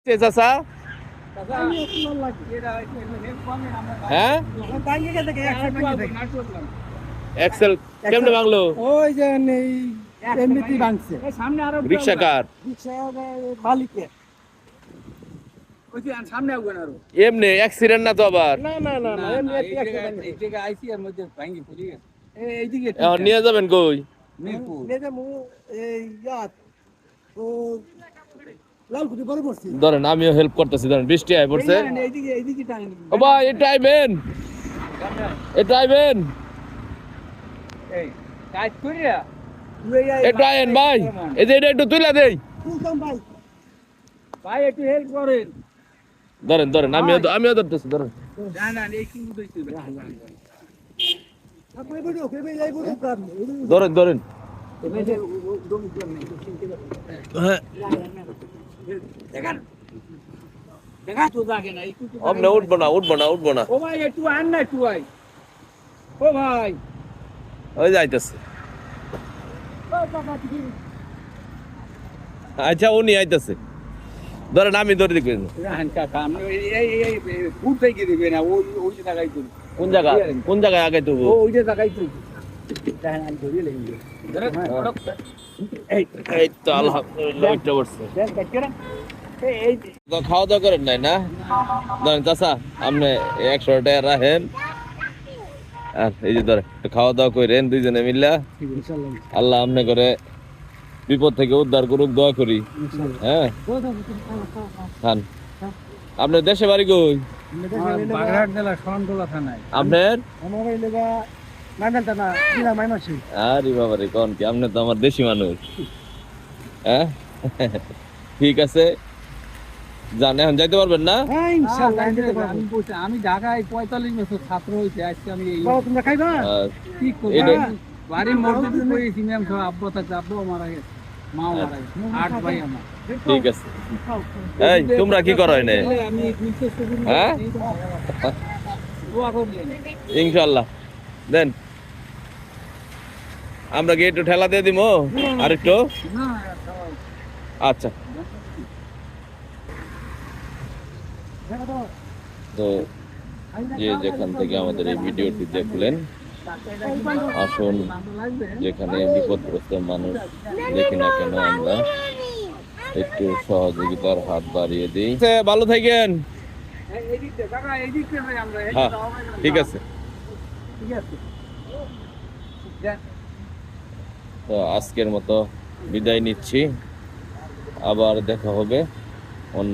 চাচা হ্যাঁ এক্সেল কেমনে ভাঙলো? ওই যে এমনিতেই ভাঙছে। রিক্সা কার? মালিকের। এমনি অ্যাক্সিডেন্ট না তো আবার? এখন নিয়ে যাবেন কই? ধরেন আমিও হেল্প করতেছি, ধরেন বৃষ্টি আয় পড়ছে। ও ভাই এটা আইবেন, এটা আইবেন, এটা আইন ভাই, এই যে এটা একটু তুলে দেই। ভাই একটু হেল্প করেন। ধরেন ধরেন আমিও ধরতেছি, ধরেন। ধরেন ধরেন হ্যাঁ আপনি উঠবো না উঠবো না উঠবো না। ও ভাই একটু আন না একটু ভাই। ও ভাই ওই যাইতেছে। আচ্ছা উনি আইতেছে, ধরেন আমি ধরে দেখবেন। কোন জায়গায় আগে তো এই তো আলহামদুলিল্লাহ উঠতে পারছে। খাওয়া দাওয়া করেন নাই না? ধরেন চাচা আপনি 100 টাকা রাখেন, আর এই যে ধরেন খাওয়া দাওয়া করেন দুইজনে মিল্লা। আল্লাহ আপনি করে বিপদ থেকে উদ্ধার করুক, দোয়া করি। হ্যাঁ খান। আপনার দেশে বাড়ি কই? বাগেরহাট জেলা শরণখোলা থানায়। আপনার? আমার এই লেগা নাঙ্গল থানা জেলা মাইনসিং। আরে বাবা রে, কোন কি আপনি তো আমার দেশি মানুষ। হ্যাঁ ঠিক আছে, জান এখন যাইতে পারবেন না? হ্যাঁ ইনশাআল্লাহ যেতে পারবো। আমি ঢাকায় 45 বছর ছাত্র হইছে, আজকে আমি এই তোমরা খাইবা কি করবা? বাড়ির মসজিদে কইছি ম্যাম সব আব্বা থাকতে, আব্বা মারা গেছে, মা মারা গেছে, 8 ভাই আমার। ঠিক আছে। এই তোমরা কি করো এনে? আমি হ্যাঁ ইনশাআল্লাহ দেন, আমরা কি একটু ঠেলা দিয়ে দিব আরেকটু? আচ্ছা তো যে যেখান থেকে আমাদের এই ভিডিওটি দেখলেন, আসুন যেখানে বিপদগ্রস্ত মানুষ দেখি না কেন আমরা একটু সহযোগিতার হাত বাড়িয়ে দিই। ভালো থাকেন। হ্যাঁ ঠিক আছে। তো আজকের মতো বিদায় নিচ্ছি, আবার দেখা হবে অন্য